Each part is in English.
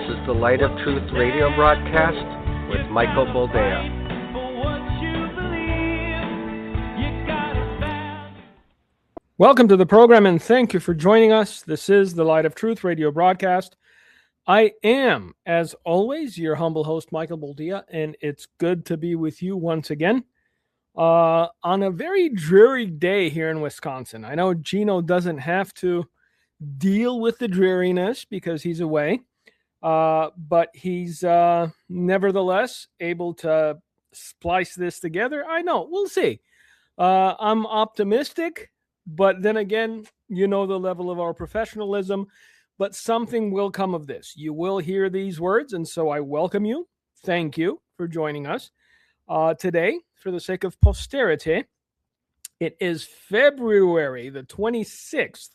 is the Light of Truth radio broadcast with Michael Boldea. Welcome to the program and thank you for joining us. This is the Light of Truth radio broadcast. I am, as always, your humble host, Michael Boldea, and it's good to be with you once again on a very dreary day here in Wisconsin. I know Gino doesn't have to deal with the dreariness because he's away, but he's nevertheless able to splice this together. I know, we'll see. I'm optimistic, but then again, you know the level of our professionalism, but something will come of this. You will hear these words, and so I welcome you. Thank you for joining us today. For the sake of posterity, it is February the 26th,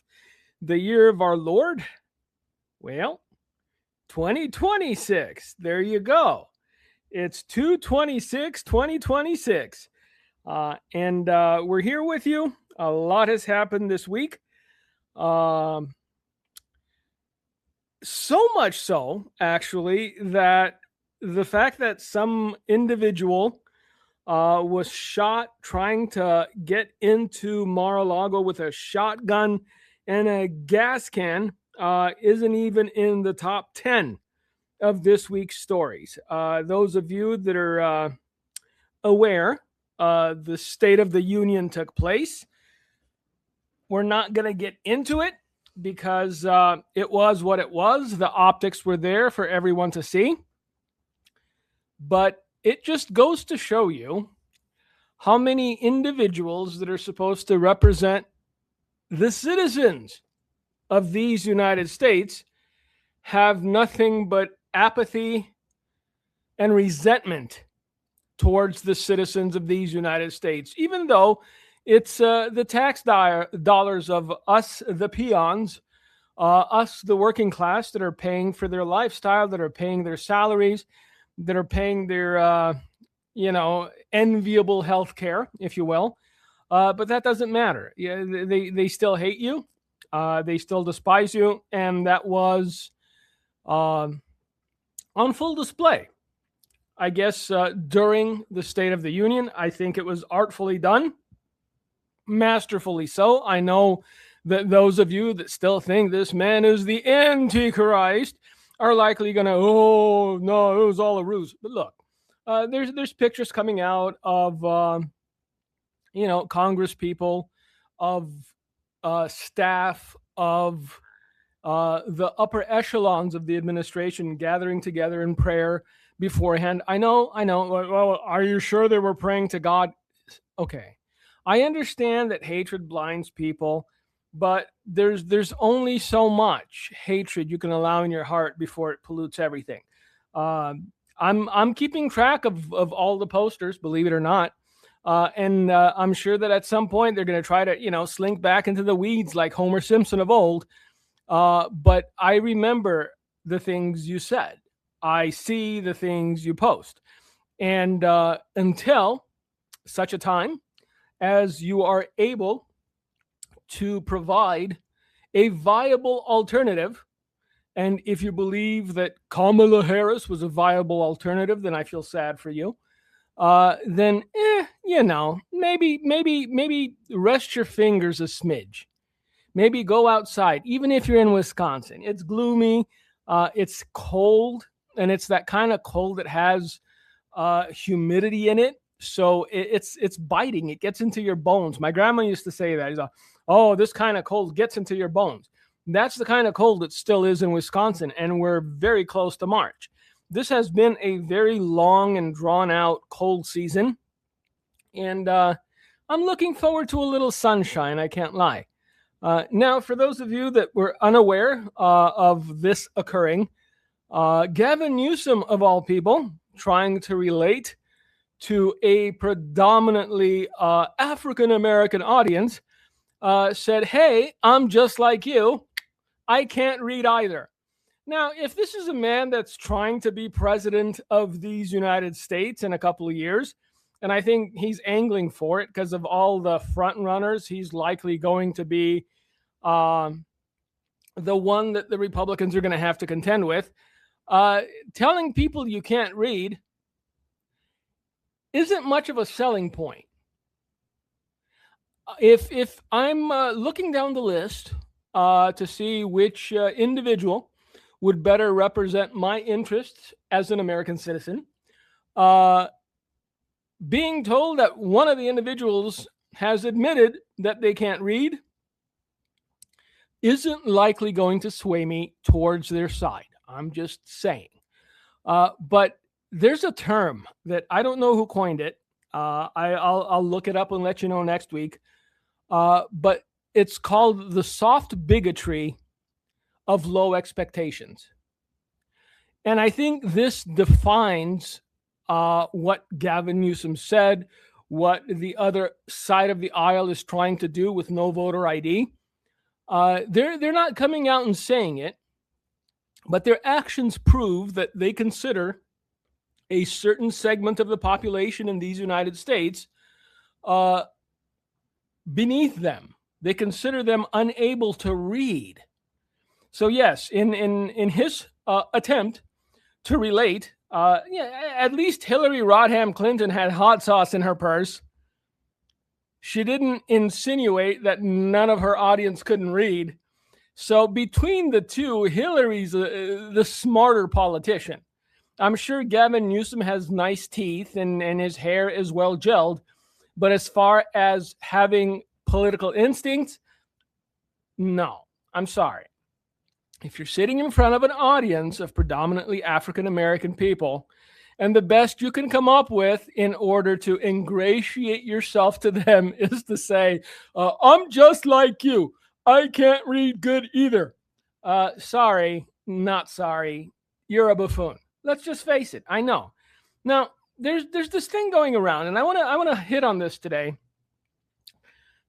the year of our Lord, 2026. There you go. It's 2/26/2026. And we're here with you. A lot has happened this week. So much so, actually, that the fact that some individual was shot trying to get into Mar-a-Lago with a shotgun and a gas can isn't even in the top 10 of this week's stories. Those of you that are aware, the State of the Union took place. We're not going to get into it because it was what it was. The optics were there for everyone to see. But it just goes to show you how many individuals that are supposed to represent the citizens of these United States have nothing but apathy and resentment towards the citizens of these United States, even though it's the tax dollars of us, the peons, us, the working class, that are paying for their lifestyle, that are paying their salaries, that are paying their, enviable health care, if you will. But that doesn't matter. Yeah, they still hate you. They still despise you. And that was on full display, I guess, during the State of the Union. I think it was artfully done, masterfully so. I know that those of you that still think this man is the Antichrist are likely going to, oh, no, it was all a ruse. But look, there's pictures coming out of, Congress people, of staff, of the upper echelons of the administration gathering together in prayer beforehand. I know. Well, are you sure they were praying to God? Okay. I understand that hatred blinds people, but there's only so much hatred you can allow in your heart before it pollutes everything. I'm keeping track of all the posters, believe it or not. And I'm sure that at some point they're going to try to, slink back into the weeds like Homer Simpson of old. But I remember the things you said. I see the things you post. And until such a time as you are able to provide a viable alternative, and if you believe that Kamala Harris was a viable alternative, then I feel sad for you. Then, maybe rest your fingers a smidge. Maybe go outside, even if you're in Wisconsin. It's gloomy, it's cold, and it's that kind of cold that has humidity in it. So it's biting. It gets into your bones. My grandma used to say that. He's like, oh, this kind of cold gets into your bones. That's the kind of cold that still is in Wisconsin, and we're very close to March. This has been a very long and drawn-out cold season, and I'm looking forward to a little sunshine, I can't lie. Now, for those of you that were unaware of this occurring, Gavin Newsom, of all people, trying to relate to a predominantly African-American audience, said, hey, I'm just like you. I can't read either. Now, if this is a man that's trying to be president of these United States in a couple of years, and I think he's angling for it because of all the front runners, he's likely going to be the one that the Republicans are going to have to contend with. telling people you can't read isn't much of a selling point. If I'm looking down the list to see which individual would better represent my interests as an American citizen, uh, being told that one of the individuals has admitted that they can't read isn't likely going to sway me towards their side. I'm just saying. But there's a term that I don't know who coined it. I'll look it up and let you know next week. But it's called the soft bigotry of low expectations. And I think this defines what Gavin Newsom said, what the other side of the aisle is trying to do with no voter ID. They're not coming out and saying it, but their actions prove that they consider a certain segment of the population in these United States beneath them. They consider them unable to read. So yes, in his attempt to relate, at least Hillary Rodham Clinton had hot sauce in her purse. She didn't insinuate that none of her audience couldn't read. So between the two, Hillary's the smarter politician. I'm sure Gavin Newsom has nice teeth and his hair is well gelled. But as far as having political instincts, no, I'm sorry. If you're sitting in front of an audience of predominantly African American people, and the best you can come up with in order to ingratiate yourself to them is to say, I'm just like you. I can't read good either. Sorry, not sorry. You're a buffoon. Let's just face it. I know. Now, there's this thing going around, and I want to hit on this today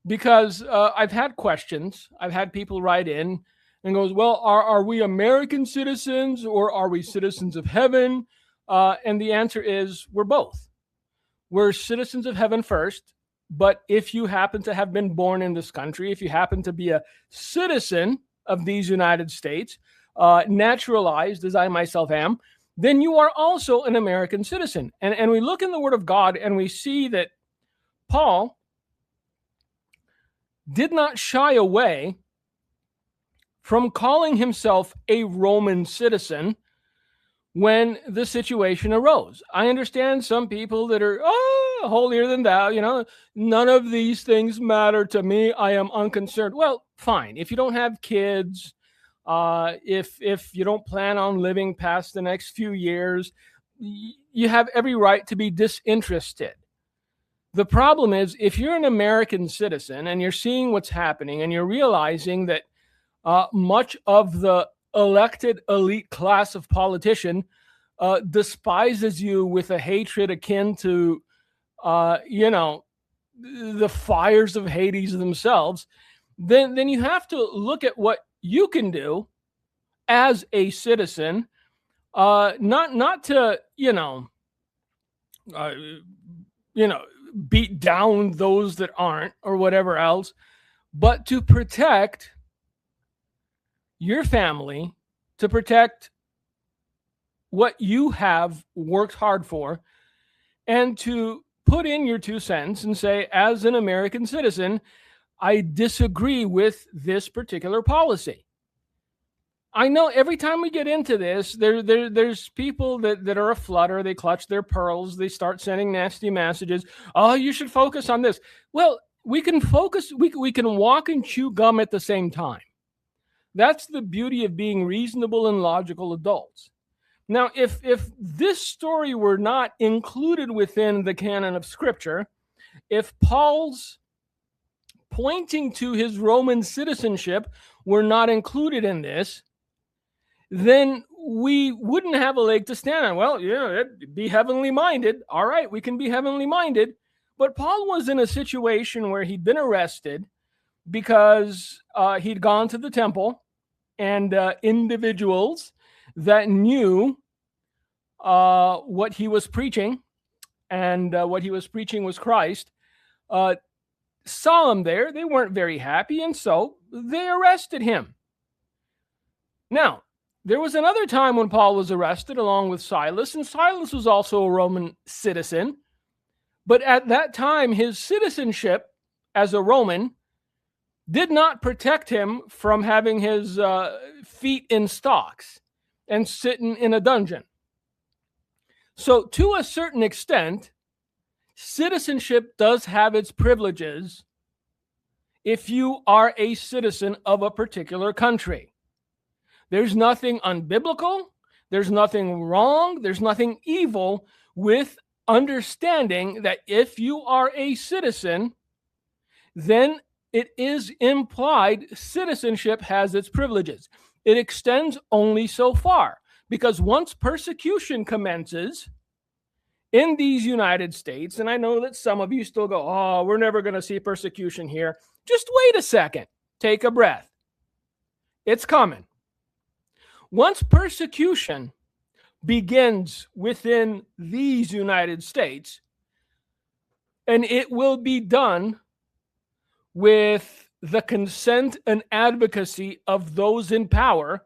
because I've had questions. I've had people write in and goes, well, are we American citizens or are we citizens of heaven? And the answer is we're both. We're citizens of heaven first, but if you happen to have been born in this country, if you happen to be a citizen of these United States, naturalized as I myself am, then you are also an American citizen. And we look in the Word of God and we see that Paul did not shy away from calling himself a Roman citizen when the situation arose. I understand some people that are holier than thou, none of these things matter to me. I am unconcerned. Well, fine. If you don't have kids, if you don't plan on living past the next few years, you have every right to be disinterested. The problem is if you're an American citizen and you're seeing what's happening and you're realizing that much of the elected elite class of politician despises you with a hatred akin to, the fires of Hades themselves, then you have to look at what you can do as a citizen, not to, beat down those that aren't or whatever else, but to protect your family, to protect what you have worked hard for, and to put in your 2 cents and say, as an American citizen, I disagree with this particular policy. I know every time we get into this, there's people that are a flutter. They clutch their pearls. They start sending nasty messages. Oh, you should focus on this. Well, we can focus. We can walk and chew gum at the same time. That's the beauty of being reasonable and logical adults. Now, if this story were not included within the canon of Scripture, if Paul's pointing to his Roman citizenship were not included in this, then we wouldn't have a leg to stand on. Well, be heavenly minded. All right, we can be heavenly minded. But Paul was in a situation where he'd been arrested because he'd gone to the temple, and individuals that knew what he was preaching, and what he was preaching was Christ, saw him there. They weren't very happy, and so they arrested him. Now, There was another time when Paul was arrested along with Silas, and Silas was also a Roman citizen. But at that time, his citizenship as a Roman did not protect him from having his feet in stocks and sitting in a dungeon. So to a certain extent, citizenship does have its privileges if you are a citizen of a particular country. There's nothing unbiblical, there's nothing wrong, there's nothing evil with understanding that if you are a citizen, then it is implied citizenship has its privileges. It extends only so far, because once persecution commences in these United States, and I know that some of you still go, oh, we're never going to see persecution here. Just wait a second. Take a breath. It's coming. Once persecution begins within these United States, and it will be done with the consent and advocacy of those in power,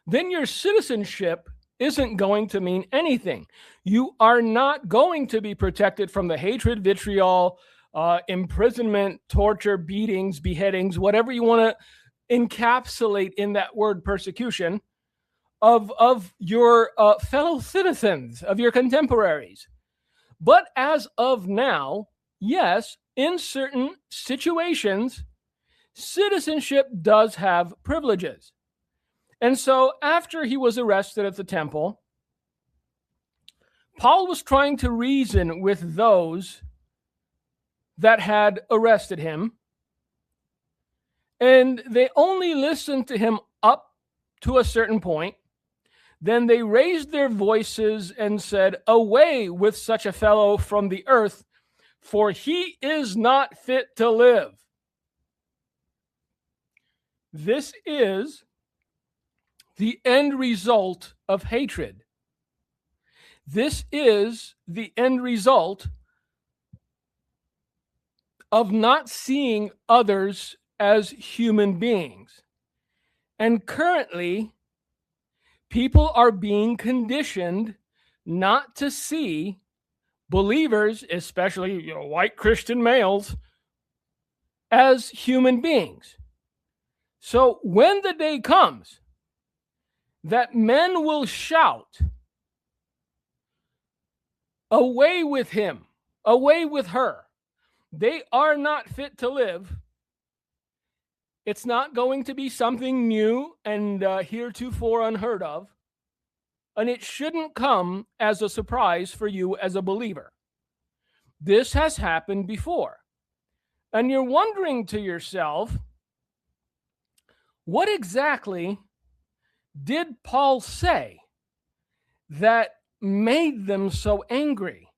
then your citizenship isn't going to mean anything. You are not going to be protected from the hatred, vitriol, imprisonment, torture, beatings, beheadings, whatever you want to encapsulate in that word persecution of your fellow citizens, of your contemporaries. But as of now, yes, in certain situations, citizenship does have privileges. And so after he was arrested at the temple, Paul was trying to reason with those that had arrested him, and they only listened to him up to a certain point. Then they raised their voices and said, "Away with such a fellow from the earth, for he is not fit to live." This is the end result of hatred. This is the end result of not seeing others as human beings. And currently, people are being conditioned not to see believers, especially white Christian males, as human beings. So when the day comes that men will shout, "Away with him, away with her, they are not fit to live," it's not going to be something new and heretofore unheard of. And it shouldn't come as a surprise for you as a believer. This has happened before. And you're wondering to yourself, what exactly did Paul say that made them so angry?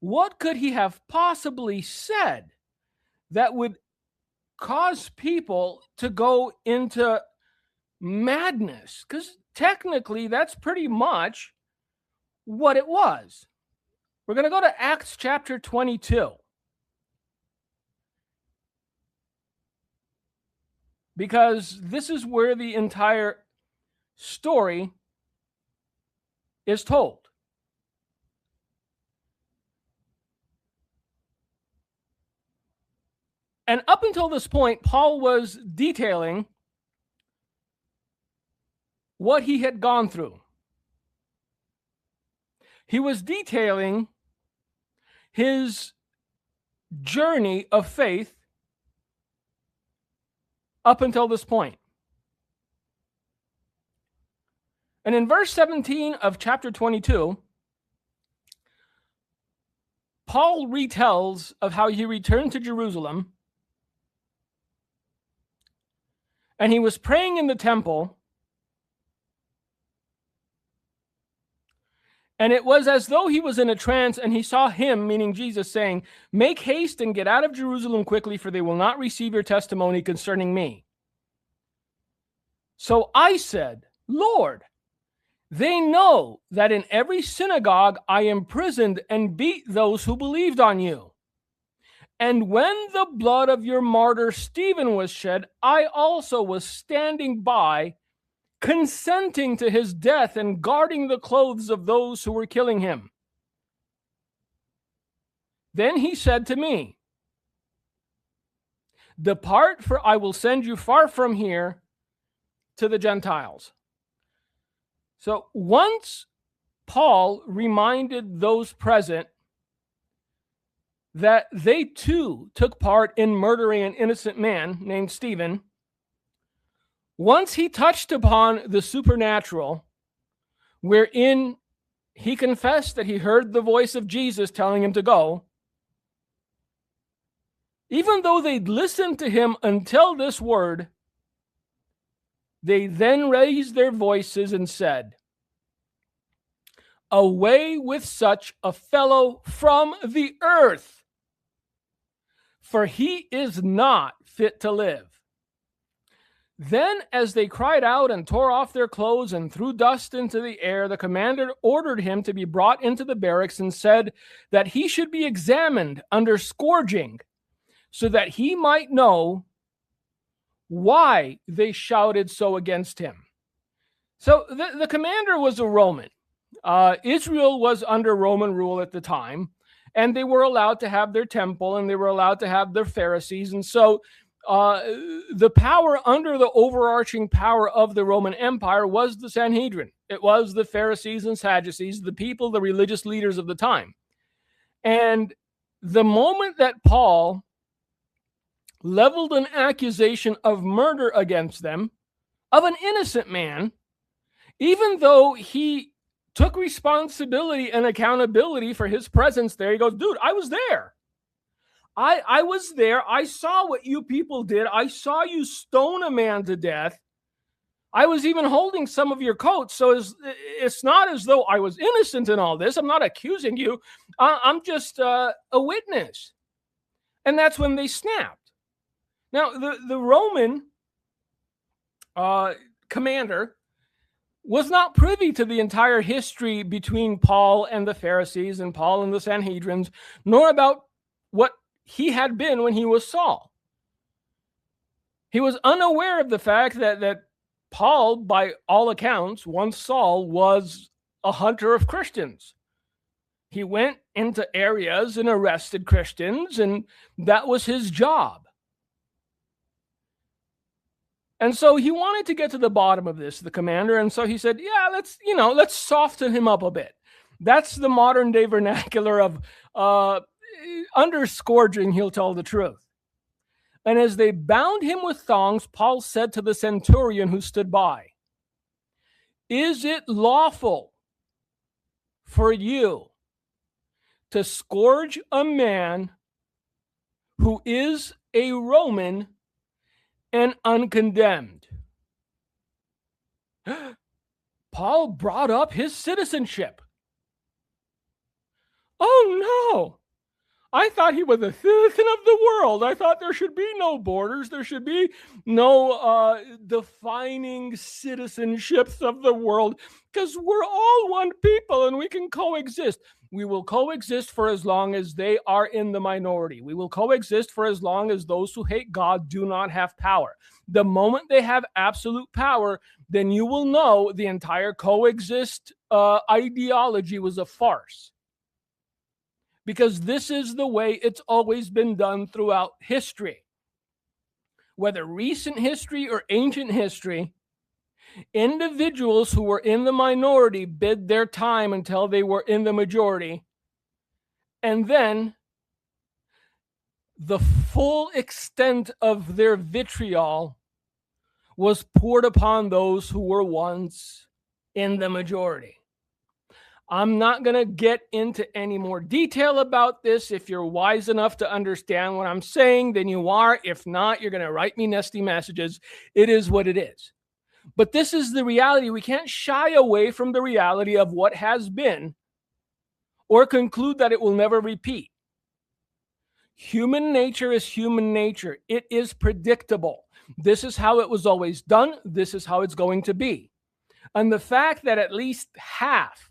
What could he have possibly said that would cause people to go into madness? Because technically, that's pretty much what it was. We're going to go to Acts chapter 22. Because this is where the entire story is told. And up until this point, Paul was detailing what he had gone through. He was detailing his journey of faith up until this point. And in verse 17 of chapter 22, Paul retells of how he returned to Jerusalem and he was praying in the temple, and it was as though he was in a trance, and he saw him, meaning Jesus, saying, "Make haste and get out of Jerusalem quickly, for they will not receive your testimony concerning me." So I said, "Lord, they know that in every synagogue I imprisoned and beat those who believed on you. And when the blood of your martyr Stephen was shed, I also was standing by consenting to his death and guarding the clothes of those who were killing him. Then he said to me, "Depart, for I will send you far from here to the Gentiles." So once Paul reminded those present that they too took part in murdering an innocent man named Stephen, once he touched upon the supernatural, wherein he confessed that he heard the voice of Jesus telling him to go, even though they'd listened to him until this word, they then raised their voices and said, "Away with such a fellow from the earth, for he is not fit to live." Then, as they cried out and tore off their clothes and threw dust into the air, the commander ordered him to be brought into the barracks and said that he should be examined under scourging, so that he might know why they shouted so against him. So the commander was a Roman. Israel was under Roman rule at the time, and they were allowed to have their temple, and they were allowed to have their Pharisees. And so the power under the overarching power of the Roman Empire was the Sanhedrin. It was the Pharisees and Sadducees, the people, the religious leaders of the time. And the moment that Paul leveled an accusation of murder against them, of an innocent man, even though he took responsibility and accountability for his presence there, he goes, "Dude, I was there. I was there. I saw what you people did. I saw you stone a man to death. I was even holding some of your coats. So it's not as though I was innocent in all this. I'm not accusing you. I'm just a witness." And that's when they snapped. Now, the Roman commander was not privy to the entire history between Paul and the Pharisees and Paul and the Sanhedrins, nor about what he had been when he was Saul. He was unaware of the fact that Paul, by all accounts, once Saul, was a hunter of Christians. He went into areas and arrested Christians, and that was his job. And so he wanted to get to the bottom of this, the commander. And so he said, "Yeah, let's soften him up a bit." That's the modern day vernacular of under scourging, he'll tell the truth. And as they bound him with thongs, Paul said to the centurion who stood by, "Is it lawful for you to scourge a man who is a Roman and uncondemned?" Paul brought up his citizenship. "Oh no, I thought he was a citizen of the world. I thought there should be no borders. There should be no defining citizenships of the world, because we're all one people and we can coexist." We will coexist for as long as they are in the minority. We will coexist for as long as those who hate God do not have power. The moment they have absolute power, then you will know the entire coexist ideology was a farce. Because this is the way it's always been done throughout history. Whether recent history or ancient history, individuals who were in the minority bid their time until they were in the majority, and then the full extent of their vitriol was poured upon those who were once in the majority. I'm not going to get into any more detail about this. If you're wise enough to understand what I'm saying, then you are. If not, you're going to write me nasty messages. It is what it is. But this is the reality. We can't shy away from the reality of what has been or conclude that it will never repeat. Human nature is human nature. It is predictable. This is how it was always done. This is how it's going to be. And the fact that at least half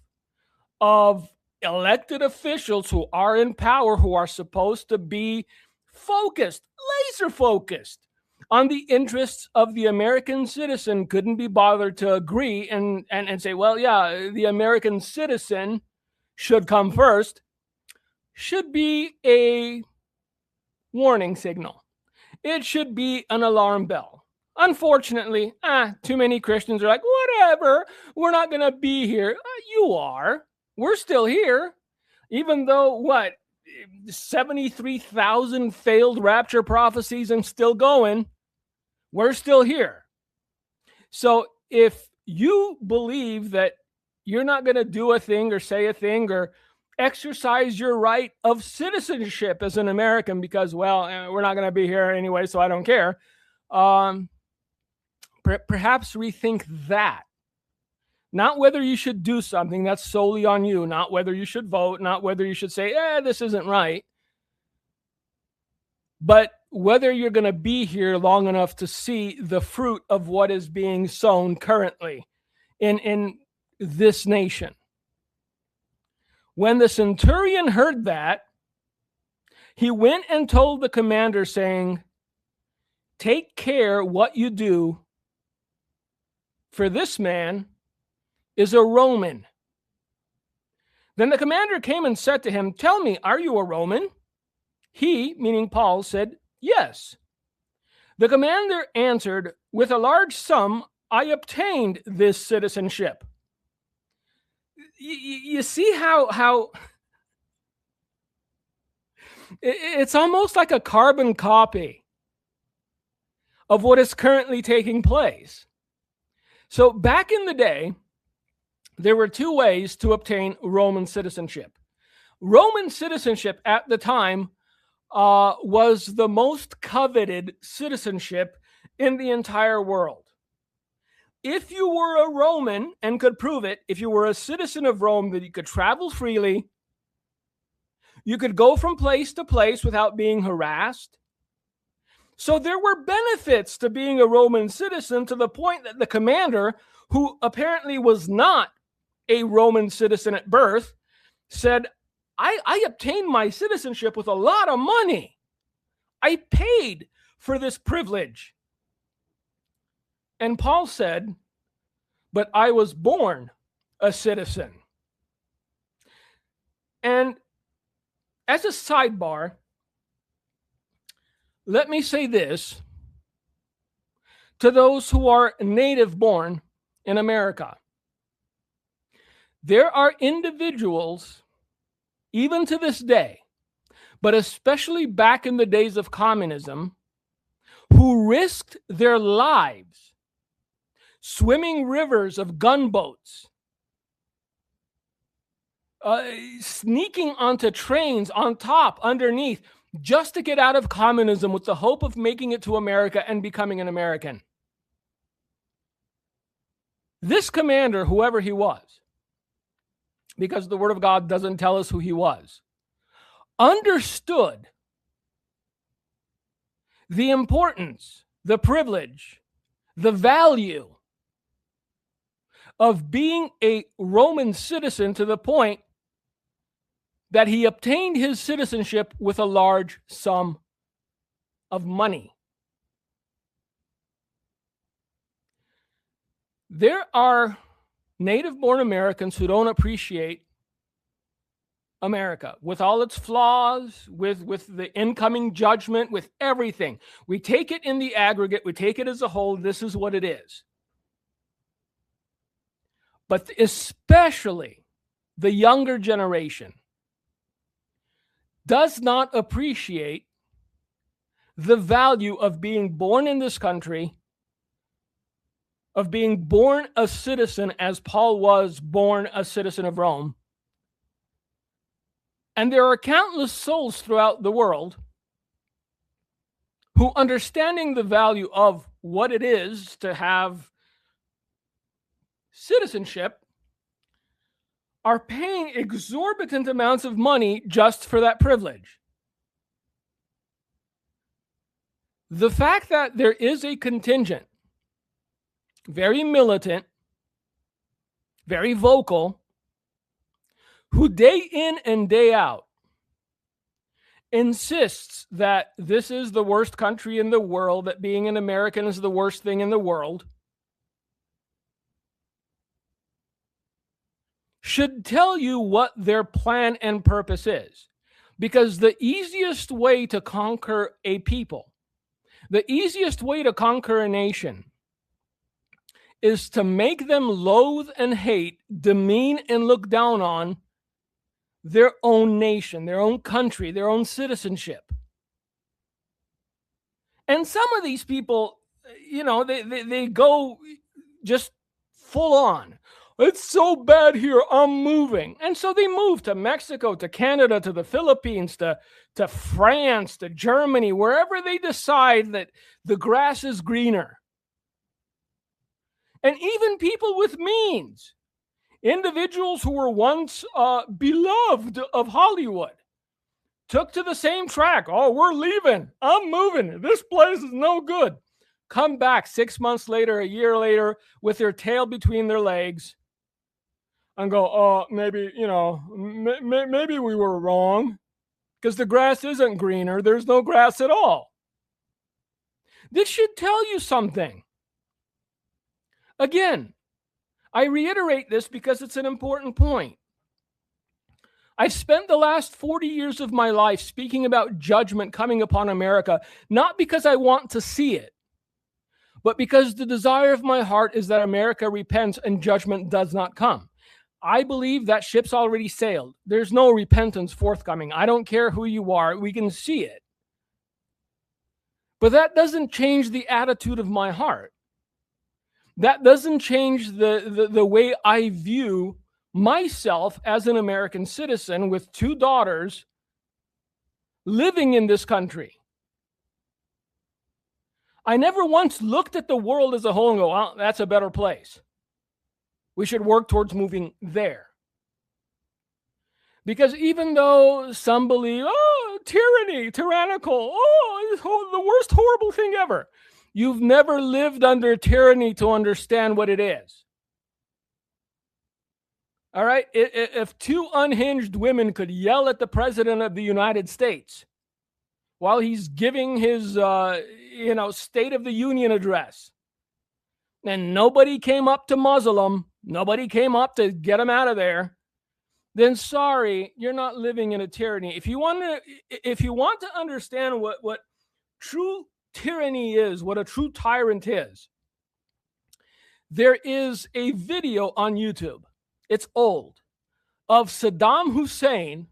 of elected officials who are in power, who are supposed to be focused, laser focused on the interests of the American citizen couldn't be bothered to agree and say, well, yeah, the American citizen should come first, should be a warning signal. It should be an alarm bell. Unfortunately, too many Christians are like, whatever, we're not going to be here. You are. We're still here. Even though, 73,000 failed rapture prophecies and still going, we're still here. So if you believe that you're not going to do a thing or say a thing or exercise your right of citizenship as an American because, we're not going to be here anyway, so I don't care. Perhaps rethink that. Not whether you should do something, that's solely on you. Not whether you should vote, not whether you should say, this isn't right. But whether you're going to be here long enough to see the fruit of what is being sown currently in this nation. When the centurion heard that, he went and told the commander, saying, take care what you do, for this man is a Roman. Then the commander came and said to him, tell me, are you a Roman? He, meaning Paul, said, yes. The commander answered, with a large sum, I obtained this citizenship. You see how it's almost like a carbon copy of what is currently taking place. So back in the day, there were two ways to obtain Roman citizenship. Roman citizenship at the time was the most coveted citizenship in the entire world. If you were a Roman and could prove it, if you were a citizen of Rome, that you could travel freely, you could go from place to place without being harassed. So there were benefits to being a Roman citizen, to the point that the commander, who apparently was not a Roman citizen at birth, said, I obtained my citizenship with a lot of money. I paid for this privilege. And Paul said, but I was born a citizen. And as a sidebar, let me say this to those who are native born in America. There are individuals, even to this day, but especially back in the days of communism, who risked their lives swimming rivers of gunboats, sneaking onto trains on top, underneath, just to get out of communism with the hope of making it to America and becoming an American. This commander, whoever he was, because the Word of God doesn't tell us who he was, understood the importance, the privilege, the value of being a Roman citizen, to the point that he obtained his citizenship with a large sum of money. There are native-born Americans who don't appreciate America, with all its flaws, with the incoming judgment, with everything. We take it in the aggregate, we take it as a whole, this is what it is. But especially the younger generation does not appreciate the value of being born in this country, of being born a citizen, as Paul was born a citizen of Rome. And there are countless souls throughout the world who, understanding the value of what it is to have citizenship, are paying exorbitant amounts of money just for that privilege. The fact that there is a contingent, very militant, very vocal, who day in and day out insists that this is the worst country in the world, that being an American is the worst thing in the world, should tell you what their plan and purpose is. Because the easiest way to conquer a people, the easiest way to conquer a nation, is to make them loathe and hate, demean and look down on their own nation, their own country, their own citizenship. And some of these people, they go just full on. It's so bad here, I'm moving. And so they move to Mexico, to Canada, to the Philippines, to France, to Germany, wherever they decide that the grass is greener. And even people with means, individuals who were once beloved of Hollywood, took to the same track. Oh, we're leaving. I'm moving. This place is no good. Come back 6 months later, a year later, with their tail between their legs and go, oh, maybe, maybe we were wrong because the grass isn't greener. There's no grass at all. This should tell you something. Again, I reiterate this because it's an important point. I've spent the last 40 years of my life speaking about judgment coming upon America, not because I want to see it, but because the desire of my heart is that America repents and judgment does not come. I believe that ship's already sailed. There's no repentance forthcoming. I don't care who you are. We can see it. But that doesn't change the attitude of my heart. That doesn't change the way I view myself as an American citizen with 2 daughters living in this country. I never once looked at the world as a whole and go, well, that's a better place. We should work towards moving there. Because even though some believe, oh, tyranny, tyrannical, oh, it's the worst horrible thing ever. You've never lived under tyranny to understand what it is. All right? If 2 unhinged women could yell at the President of the United States while he's giving his, State of the Union address, and nobody came up to muzzle them, nobody came up to get him out of there, then sorry, you're not living in a tyranny. If you want to understand what true tyranny is, what a true tyrant is, there is a video on YouTube. It's old, of Saddam Hussein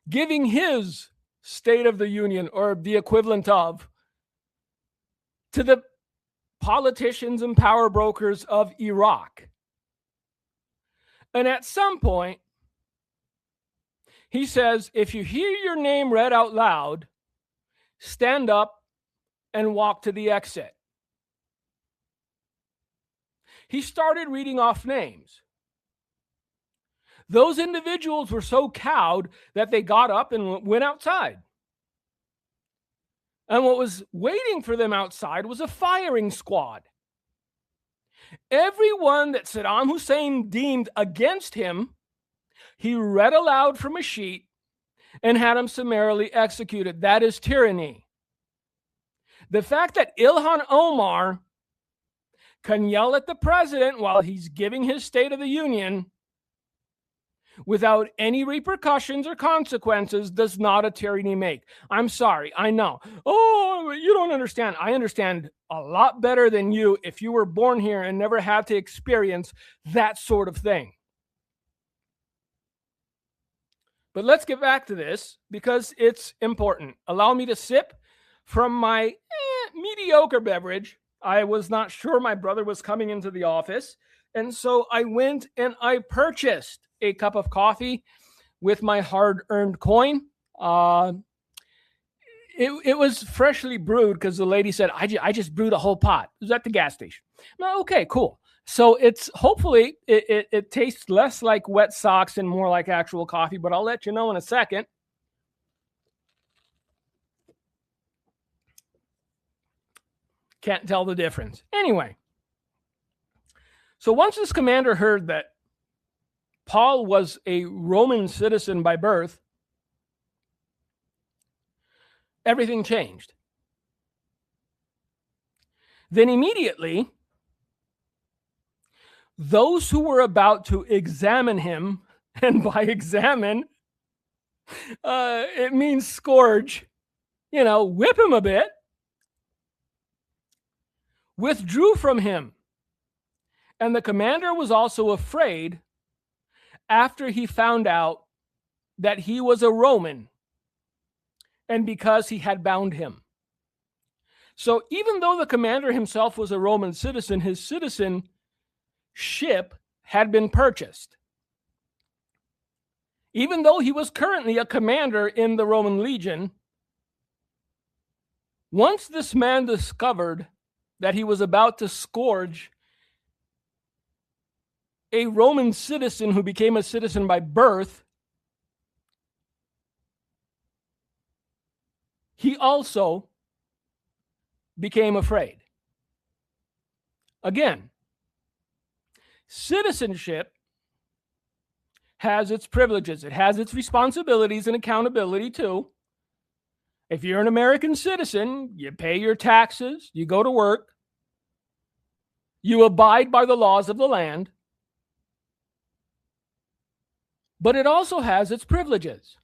giving his State of the Union, or the equivalent of, to the politicians and power brokers of Iraq. And at some point, he says, if you hear your name read out loud, stand up and walk to the exit. He started reading off names. Those individuals were so cowed that they got up and went outside. And what was waiting for them outside was a firing squad. Everyone that Saddam Hussein deemed against him, he read aloud from a sheet and had him summarily executed. That is tyranny. The fact that Ilhan Omar can yell at the president while he's giving his State of the Union without any repercussions or consequences does not a tyranny make. I'm sorry, I know. Oh, you don't understand. I understand a lot better than you if you were born here and never had to experience that sort of thing. But let's get back to this because it's important. Allow me to sip from my mediocre beverage. I was not sure my brother was coming into the office, and so I went and I purchased a cup of coffee with my hard-earned coin. It was freshly brewed because the lady said, I just brewed a whole pot. It was at the gas station. No, okay, cool. So it's hopefully it tastes less like wet socks and more like actual coffee, but I'll let you know in a second. Can't tell the difference. Anyway, so once this commander heard that Paul was a Roman citizen by birth, everything changed. Then immediately, those who were about to examine him, and by examine, it means scourge, whip him a bit, withdrew from him. And the commander was also afraid after he found out that he was a Roman, and because he had bound him. So even though the commander himself was a Roman citizen, his citizenship had been purchased. Even though he was currently a commander in the Roman legion, once this man discovered that he was about to scourge a Roman citizen who became a citizen by birth, he also became afraid. Again, citizenship has its privileges. It has its responsibilities and accountability too. If you're an American citizen, you pay your taxes, you go to work, you abide by the laws of the land. But it also has its privileges.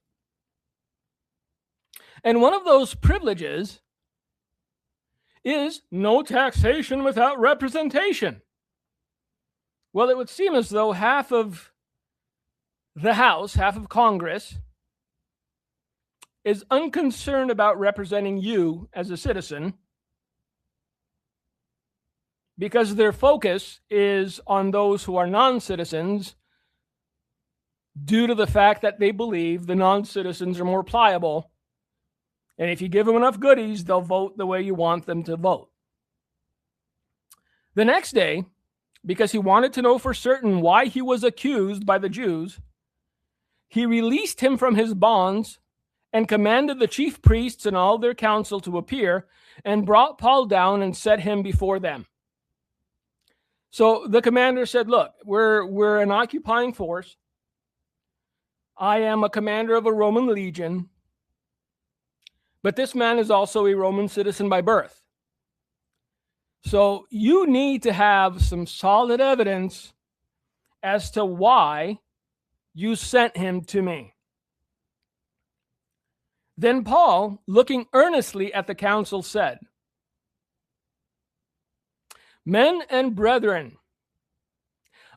And one of those privileges is no taxation without representation. Well, it would seem as though half of the House, half of Congress, is unconcerned about representing you as a citizen because their focus is on those who are non-citizens due to the fact that they believe the non-citizens are more pliable. And if you give them enough goodies, they'll vote the way you want them to vote. The next day, because he wanted to know for certain why he was accused by the Jews, he released him from his bonds and commanded the chief priests and all their council to appear, and brought Paul down and set him before them. So the commander said, look, we're an occupying force. I am a commander of a Roman legion, but this man is also a Roman citizen by birth. So you need to have some solid evidence as to why you sent him to me. Then Paul, looking earnestly at the council, said, Men and brethren,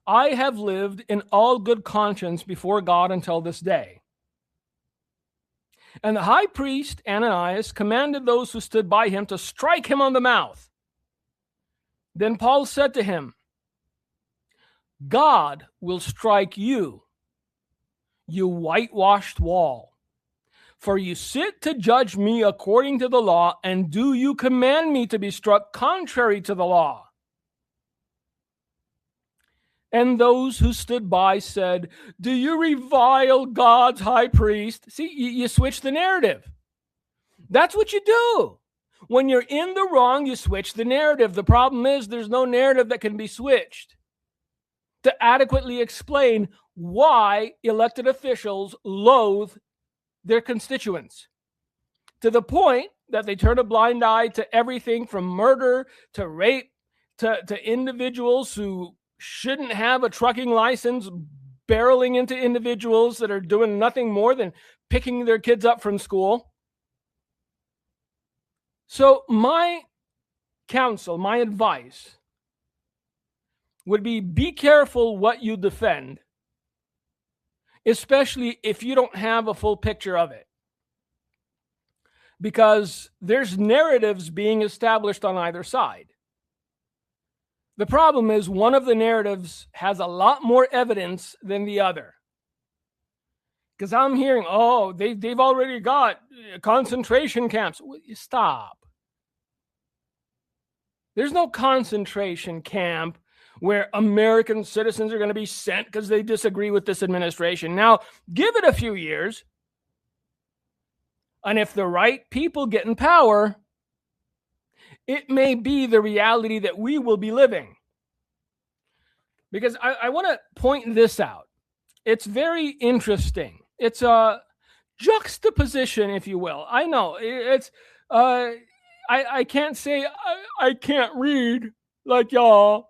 I have lived in all good conscience before God until this day. And the high priest Ananias commanded those who stood by him to strike him on the mouth. Then Paul said to him, God will strike you, you whitewashed wall. For you sit to judge me according to the law, and do you command me to be struck contrary to the law? And those who stood by said, do you revile God's high priest? See, you switch the narrative. That's what you do. When you're in the wrong, you switch the narrative. The problem is there's no narrative that can be switched to adequately explain why elected officials loathe their constituents, to the point that they turn a blind eye to everything from murder to rape to individuals who shouldn't have a trucking license, barreling into individuals that are doing nothing more than picking their kids up from school. So my counsel, my advice would be careful what you defend, especially if you don't have a full picture of it. Because there's narratives being established on either side. The problem is one of the narratives has a lot more evidence than the other. Because I'm hearing, they've already got concentration camps. Stop. There's no concentration camp where American citizens are going to be sent because they disagree with this administration. Now, give it a few years, and if the right people get in power, it may be the reality that we will be living. Because I want to point this out. It's very interesting. It's juxtaposition, if you will. I know it's, I can't say I can't read like y'all,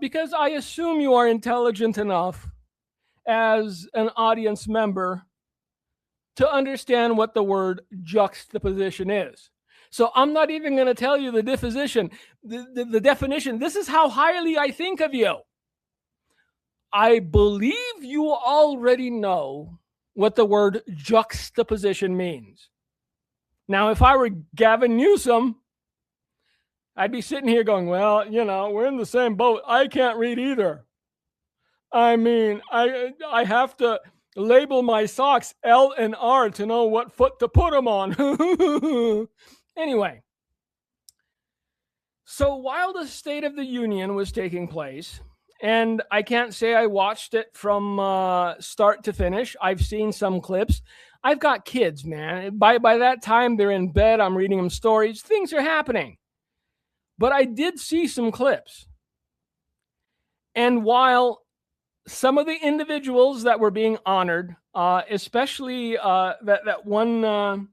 because I assume you are intelligent enough as an audience member to understand what the word juxtaposition is. So I'm not even going to tell you the definition. The definition. This is how highly I think of you. I believe you already know what the word juxtaposition means. Now, if I were Gavin Newsom, I'd be sitting here going, well, we're in the same boat. I can't read either. I mean, I have to label my socks L and R to know what foot to put them on. Anyway, so while the State of the Union was taking place, and I can't say I watched it from start to finish. I've seen some clips. I've got kids, man. By that time, they're in bed. I'm reading them stories. Things are happening. But I did see some clips. And while some of the individuals that were being honored, especially that one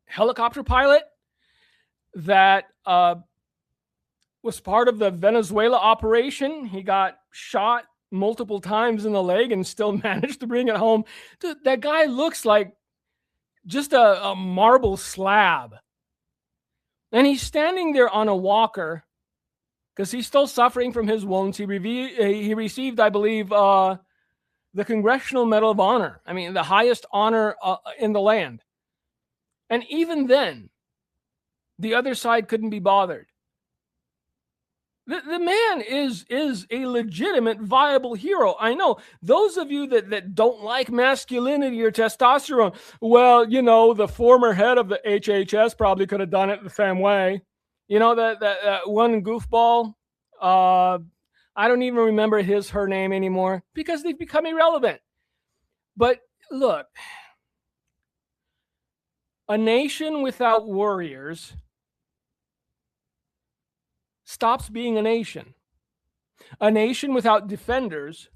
helicopter pilot that was part of the Venezuela operation. He got shot multiple times in the leg and still managed to bring it home. Dude, that guy looks like just a marble slab. And he's standing there on a walker because he's still suffering from his wounds. He received, I believe, the Congressional Medal of Honor. I mean, the highest honor in the land. And even then, the other side couldn't be bothered. The man is a legitimate, viable hero. I know those of you that don't like masculinity or testosterone, well, the former head of the HHS probably could have done it the same way. That one goofball, I don't even remember her name anymore because they've become irrelevant. But look, a nation without warriors stops being a nation. A nation without defenders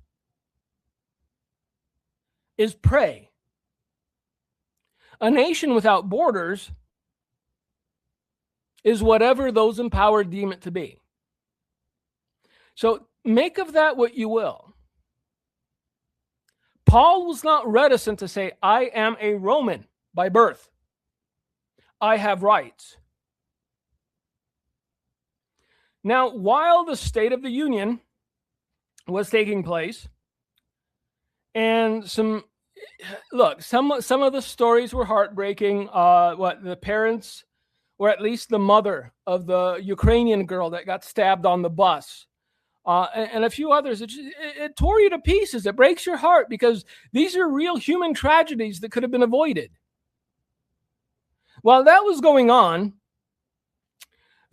is prey. A nation without borders is whatever those in power deem it to be. So make of that what you will. Paul was not reticent to say, I am a Roman by birth. I have rights. Now, while the State of the Union was taking place, and some of the stories were heartbreaking. The parents, or at least the mother of the Ukrainian girl that got stabbed on the bus, and a few others, it tore you to pieces. It breaks your heart because these are real human tragedies that could have been avoided. While that was going on,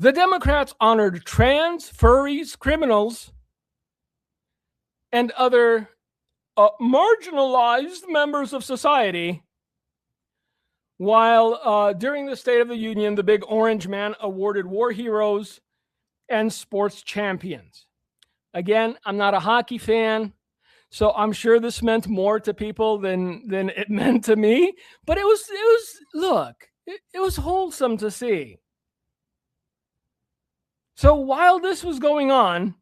the Democrats honored trans, furries, criminals, and other marginalized members of society, while during the State of the Union, the big orange man awarded war heroes and sports champions. Again, I'm not a hockey fan, so I'm sure this meant more to people than it meant to me, but it was wholesome to see. So while this was going on,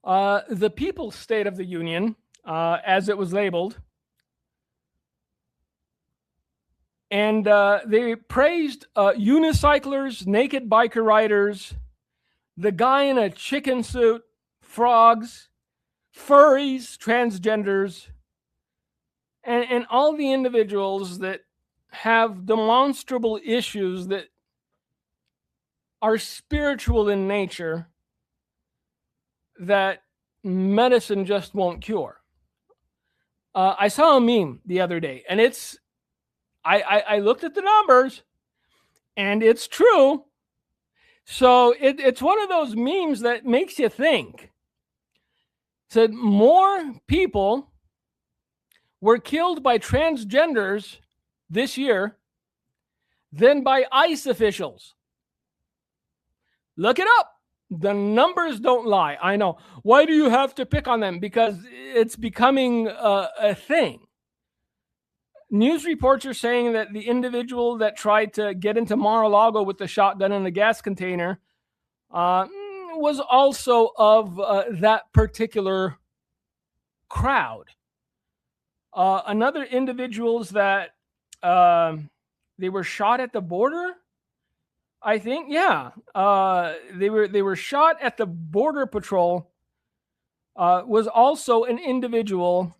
the People's State of the Union, as it was labeled, and they praised unicyclers, naked biker riders, the guy in a chicken suit, frogs, furries, transgenders, and all the individuals that have demonstrable issues that are spiritual in nature that medicine just won't cure. I saw a meme the other day, and I looked at the numbers, and it's true. So it's one of those memes that makes you think. It said more people were killed by transgenders this year than by ICE officials. Look it up. The numbers don't lie. I know. Why do you have to pick on them? Because it's becoming a thing. News reports are saying that the individual that tried to get into Mar-a-Lago with the shotgun and the gas container was also of that particular crowd. Another individuals that they were shot at the border. I think, yeah, they were shot at the border patrol. Was also an individual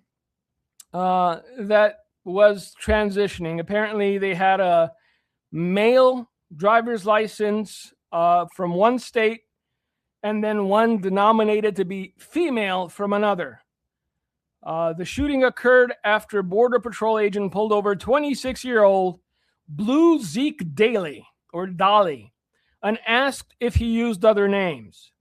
that was transitioning. Apparently, they had a male driver's license from one state, and then one denominated to be female from another. The shooting occurred after Border Patrol agent pulled over 26-year-old Blue Zeke Daly, or Dolly, and asked if he used other names.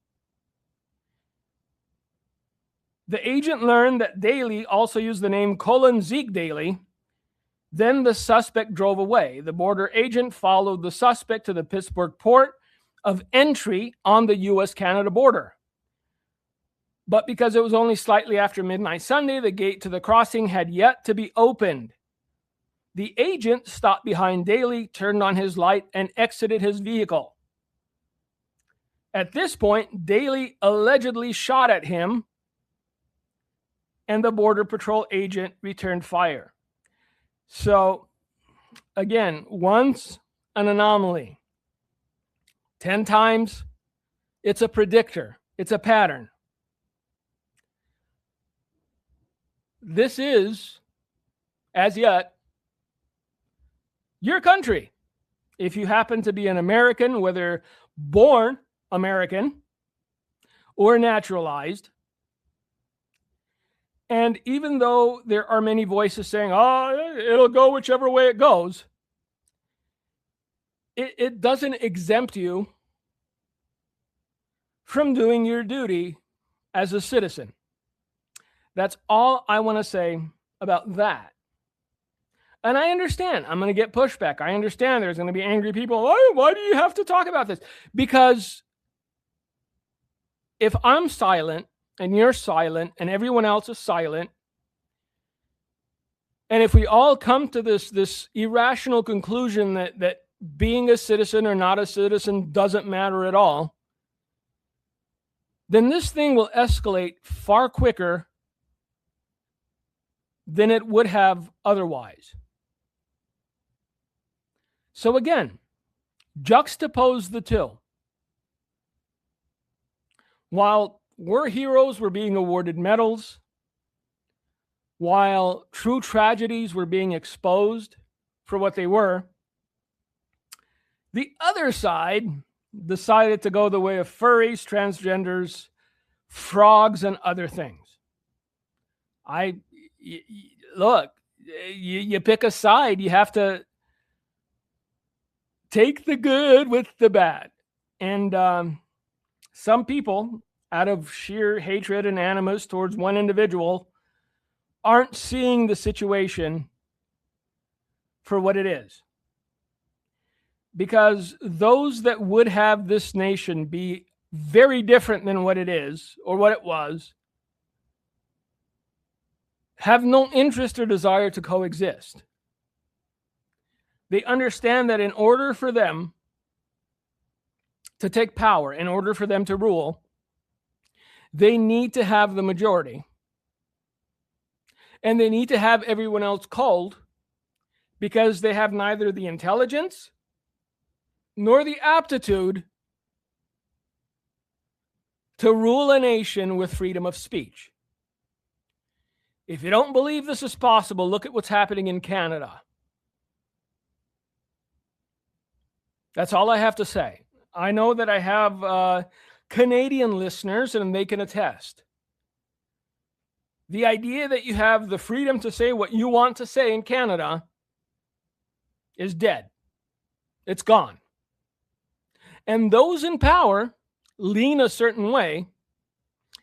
The agent learned that Daly also used the name Colin Zeke Daly. Then the suspect drove away. The border agent followed the suspect to the Pittsburgh port of entry on the U.S.-Canada border. But because it was only slightly after midnight Sunday, the gate to the crossing had yet to be opened. The agent stopped behind Daly, turned on his light, and exited his vehicle. At this point, Daly allegedly shot at him, and the Border Patrol agent returned fire. So, again, once an anomaly, 10 times, it's a predictor, it's a pattern. This is, as yet, your country. If you happen to be an American, whether born American or naturalized, and even though there are many voices saying, oh, it'll go whichever way it goes, it doesn't exempt you from doing your duty as a citizen. That's all I want to say about that. And I understand I'm going to get pushback. I understand there's going to be angry people. Why do you have to talk about this? Because if I'm silent and you're silent and everyone else is silent, and if we all come to this irrational conclusion that being a citizen or not a citizen doesn't matter at all, then this thing will escalate far quicker than it would have otherwise. So again, juxtapose the two. While war heroes were being awarded medals, while true tragedies were being exposed for what they were, the other side decided to go the way of furries, transgenders, frogs, and other things. Look, you pick a side. You have to take the good with the bad. And some people, out of sheer hatred and animus towards one individual, aren't seeing the situation for what it is. Because those that would have this nation be very different than what it is or what it was have no interest or desire to coexist. They understand that in order for them to take power, in order for them to rule, they need to have the majority. And they need to have everyone else cold because they have neither the intelligence nor the aptitude to rule a nation with freedom of speech. If you don't believe this is possible, look at what's happening in Canada. That's all I have to say. I know that I have Canadian listeners, and they can attest. The idea that you have the freedom to say what you want to say in Canada is dead. It's gone. And those in power lean a certain way.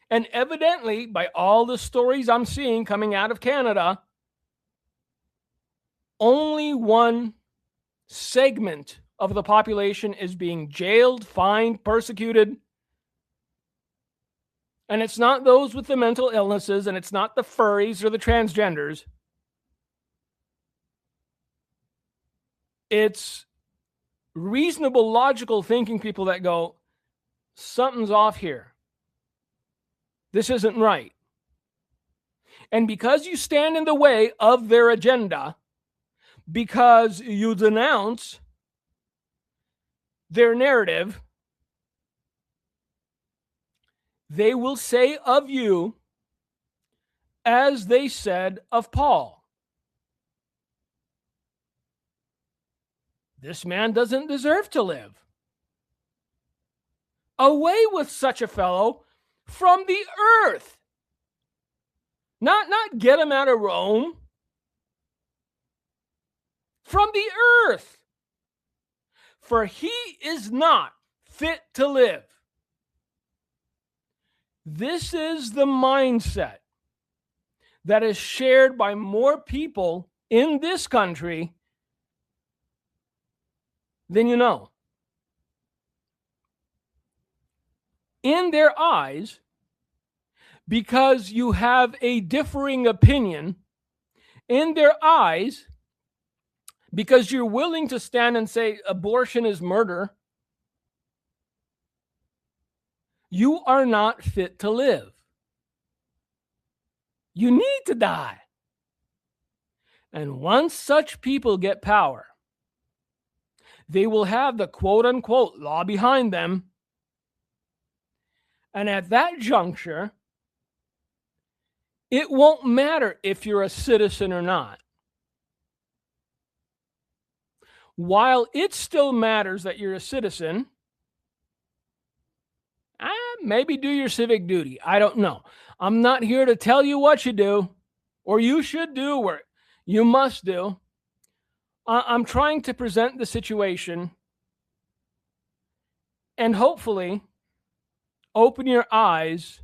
And evidently, by all the stories I'm seeing coming out of Canada, only one segment of the population is being jailed, fined, persecuted And it's not those with the mental illnesses, and it's not the furries or the transgenders. It's reasonable, logical thinking people that go, something's off here. This isn't right. And because you stand in the way of their agenda, because you denounce their narrative, they will say of you as they said of Paul. This man doesn't deserve to live. Away with such a fellow from the earth. Not get him out of Rome. From the earth. For he is not fit to live. This is the mindset that is shared by more people in this country than you know. In their eyes, because you have a differing opinion, in their eyes, because you're willing to stand and say abortion is murder, you are not fit to live. You need to die. And once such people get power, they will have the quote-unquote law behind them. And at that juncture, it won't matter if you're a citizen or not. While it still matters that you're a citizen, maybe do your civic duty. I don't know. I'm not here to tell you what you do, or you should do, or you must do. I'm trying to present the situation and hopefully open your eyes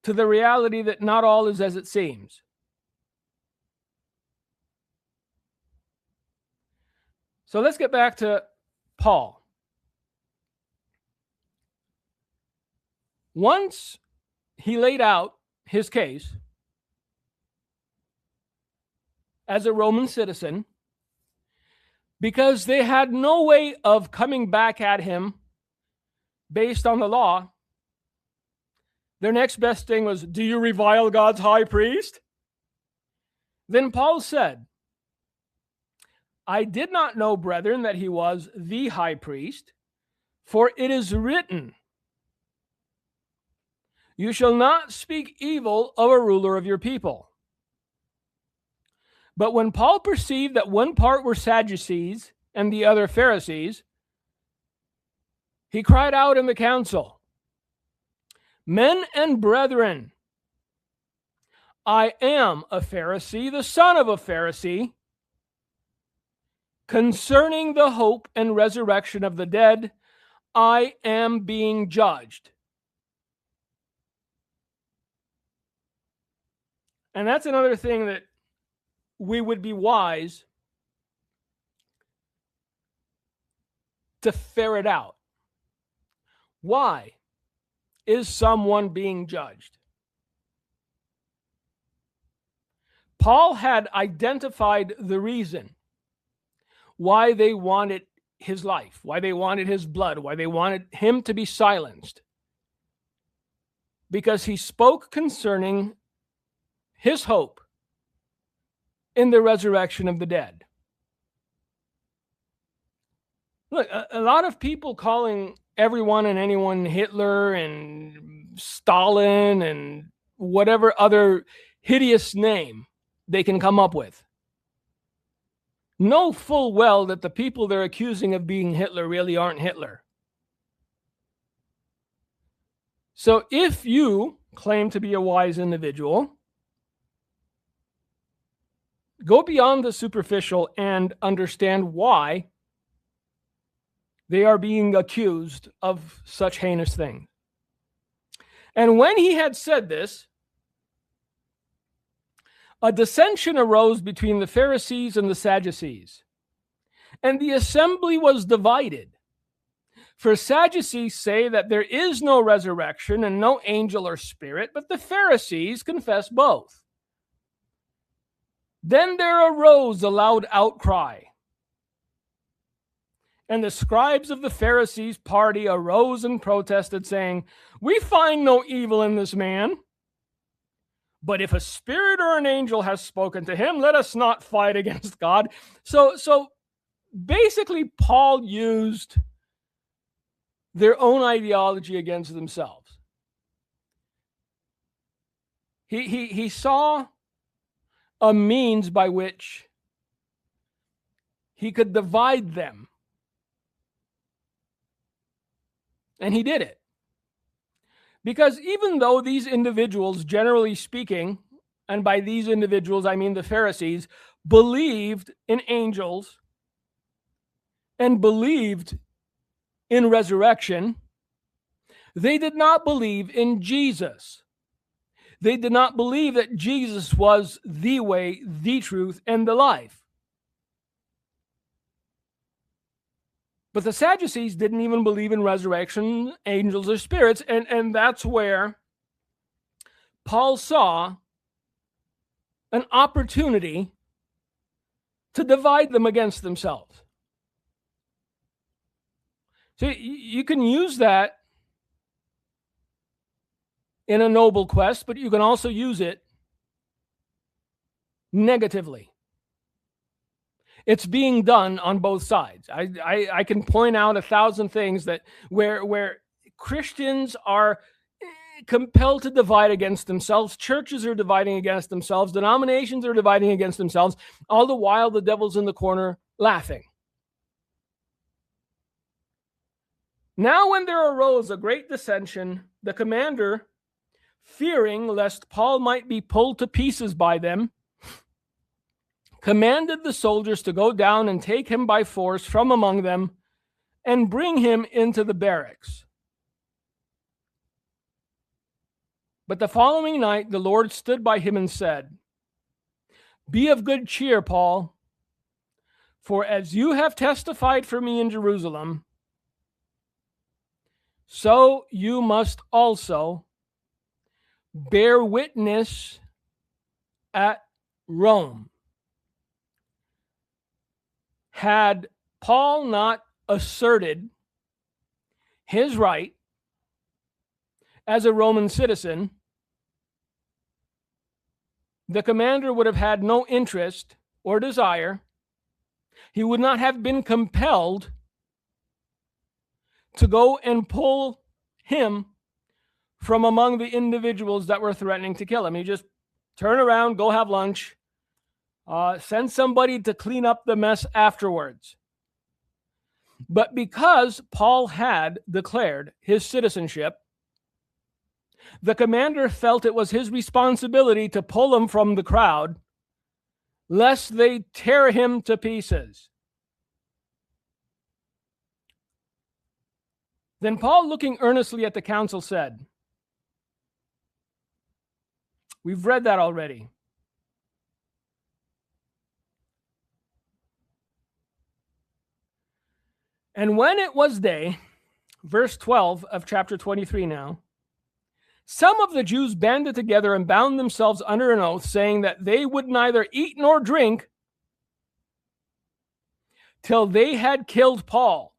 to the reality that not all is as it seems. So let's get back to Paul. Once he laid out his case as a Roman citizen, because they had no way of coming back at him based on the law, their next best thing was, do you revile God's high priest? Then Paul said, I did not know, brethren, that he was the high priest, for it is written, you shall not speak evil of a ruler of your people. But when Paul perceived that one part were Sadducees and the other Pharisees, he cried out in the council, men and brethren, I am a Pharisee, the son of a Pharisee. Concerning the hope and resurrection of the dead, I am being judged. And that's another thing that we would be wise to ferret out. Why is someone being judged? Paul had identified the reason why they wanted his life, why they wanted his blood, why they wanted him to be silenced. Because he spoke concerning his hope in the resurrection of the dead. Look, a lot of people calling everyone and anyone Hitler and Stalin and whatever other hideous name they can come up with know full well that the people they're accusing of being Hitler really aren't Hitler. So if you claim to be a wise individual, go beyond the superficial and understand why they are being accused of such heinous things. And when he had said this, a dissension arose between the Pharisees and the Sadducees, and the assembly was divided. For Sadducees say that there is no resurrection and no angel or spirit, but the Pharisees confess both. Then there arose a loud outcry, and the scribes of the Pharisees' party arose and protested, saying, "We find no evil in this man. But if a spirit or an angel has spoken to him, let us not fight against God." So basically, Paul used their own ideology against themselves. He saw a means by which he could divide them. And he did it. Because even though these individuals, generally speaking, and by these individuals I mean the Pharisees, believed in angels and believed in resurrection, they did not believe in Jesus. They did not believe that Jesus was the way, the truth, and the life. But the Sadducees didn't even believe in resurrection, angels, or spirits, and that's where Paul saw an opportunity to divide them against themselves. So you can use that in a noble quest, but you can also use it negatively. It's being done on both sides. I can point out 1,000 things that where Christians are compelled to divide against themselves, churches are dividing against themselves, denominations are dividing against themselves, all the while the devil's in the corner laughing. Now when there arose a great dissension, the commander, fearing lest Paul might be pulled to pieces by them, commanded the soldiers to go down and take him by force from among them and bring him into the barracks. But the following night the Lord stood by him and said, "Be of good cheer, Paul, for as you have testified for me in Jerusalem, so you must also bear witness at Rome." Had Paul not asserted his right as a Roman citizen, the commander would have had no interest or desire. He would not have been compelled to go and pull him from among the individuals that were threatening to kill him. He just turn around, go have lunch, send somebody to clean up the mess afterwards. But because Paul had declared his citizenship, the commander felt it was his responsibility to pull him from the crowd, lest they tear him to pieces. Then Paul, looking earnestly at the council, said, we've read that already. And when it was day, verse 12 of chapter 23 now, some of the Jews banded together and bound themselves under an oath, saying that they would neither eat nor drink till they had killed Paul.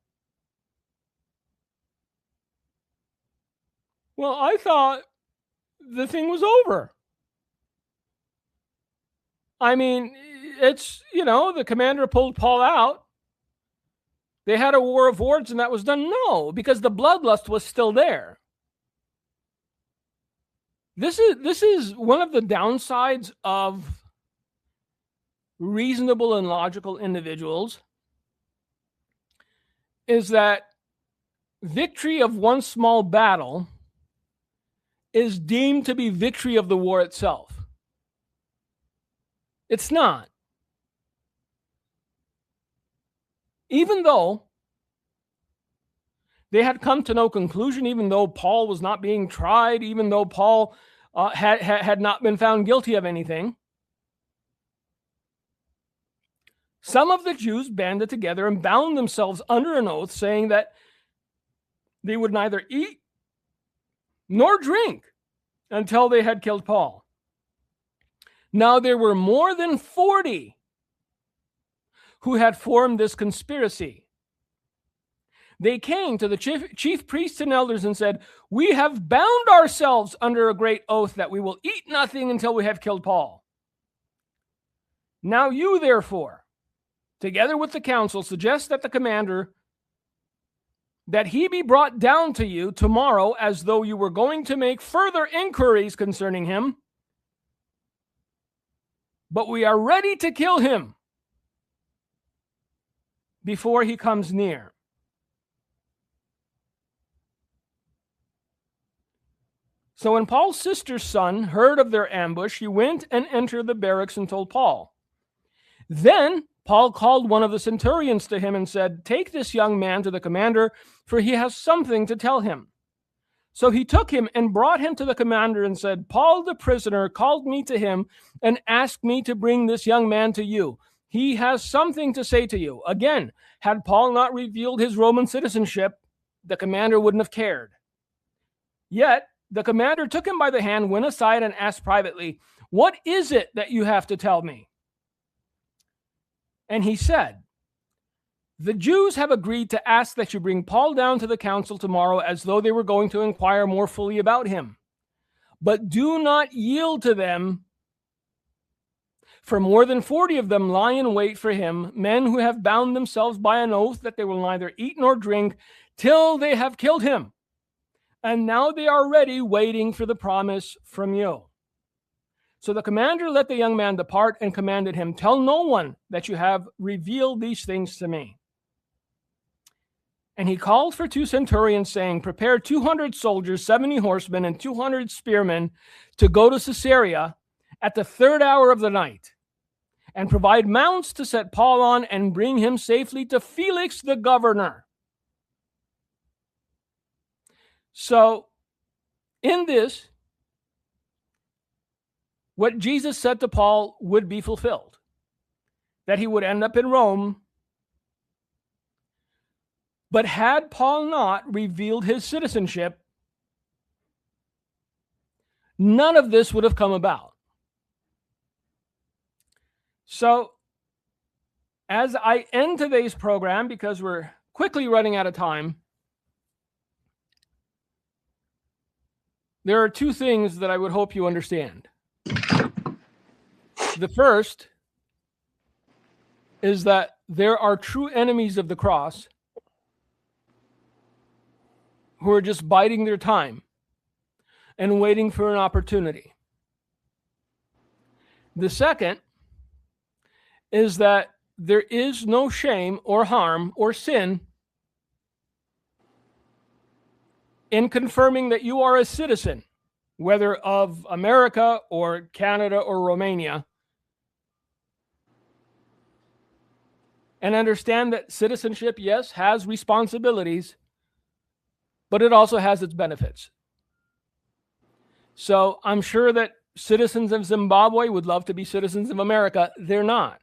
Well, I thought the thing was over. I mean, it's, the commander pulled Paul out. They had a war of words and that was done. No, because the bloodlust was still there. This is one of the downsides of reasonable and logical individuals, is that victory of one small battle is deemed to be victory of the war itself. It's not. Even though they had come to no conclusion, even though Paul was not being tried, even though Paul had not been found guilty of anything, some of the Jews banded together and bound themselves under an oath, saying that they would neither eat nor drink until they had killed Paul. Now there were more than 40 who had formed this conspiracy. They came to the chief priests and elders and said, "We have bound ourselves under a great oath that we will eat nothing until we have killed Paul. Now you, therefore, together with the council, suggest that the commander, that he be brought down to you tomorrow as though you were going to make further inquiries concerning him. But we are ready to kill him before he comes near." So when Paul's sister's son heard of their ambush, he went and entered the barracks and told Paul. Then Paul called one of the centurions to him and said, "Take this young man to the commander, for he has something to tell him." So he took him and brought him to the commander and said, "Paul the prisoner called me to him and asked me to bring this young man to you. He has something to say to you." Again, had Paul not revealed his Roman citizenship, the commander wouldn't have cared. Yet the commander took him by the hand, went aside, and asked privately, "What is it that you have to tell me?" And he said, "The Jews have agreed to ask that you bring Paul down to the council tomorrow as though they were going to inquire more fully about him. But do not yield to them, for more than 40 of them lie in wait for him, men who have bound themselves by an oath that they will neither eat nor drink till they have killed him. And now they are ready, waiting for the promise from you." So the commander let the young man depart and commanded him, "Tell no one that you have revealed these things to me." And he called for 2 centurions, saying, "Prepare 200 soldiers, 70 horsemen, and 200 spearmen to go to Caesarea at the 3rd hour of the night, and provide mounts to set Paul on and bring him safely to Felix the governor." So in this, what Jesus said to Paul would be fulfilled, that he would end up in Rome. But had Paul not revealed his citizenship, none of this would have come about. So as I end today's program, because we're quickly running out of time, there are 2 things that I would hope you understand. The first is that there are true enemies of the cross who are just biding their time and waiting for an opportunity. The second is that there is no shame or harm or sin in confirming that you are a citizen, whether of America or Canada or Romania, and understand that citizenship, yes, has responsibilities, but it also has its benefits. So I'm sure that citizens of Zimbabwe would love to be citizens of America. They're not.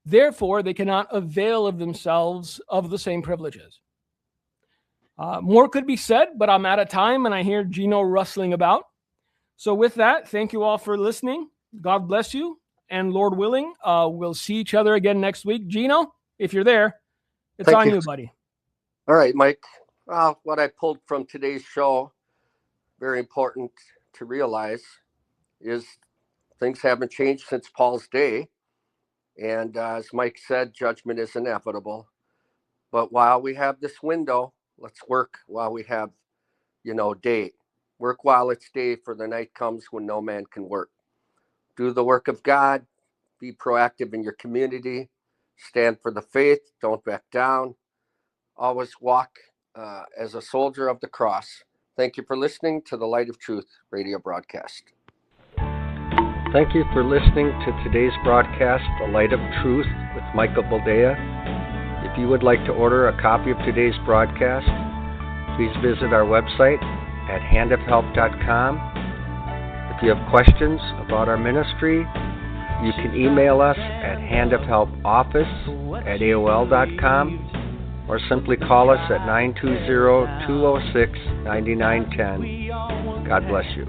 Therefore, they cannot avail of themselves of the same privileges. More could be said, but I'm out of time and I hear Gino rustling about. So with that, thank you all for listening. God bless you. And Lord willing, we'll see each other again next week. Gino, if you're there, it's on you, buddy. All right, Mike. What I pulled from today's show, very important to realize, is things haven't changed since Paul's day. And as Mike said, judgment is inevitable. But while we have this window, let's work while we have, day. Work while it's day, for the night comes when no man can work. Do the work of God. Be proactive in your community. Stand for the faith. Don't back down. Always walk as a soldier of the cross. Thank you for listening to the Light of Truth radio broadcast. Thank you for listening to today's broadcast, The Light of Truth with Michael Boldea. If you would like to order a copy of today's broadcast, please visit our website at handofhelp.com. If you have questions about our ministry, you can email us at handofhelpoffice@aol.com. or simply call us at 920-206-9910. God bless you.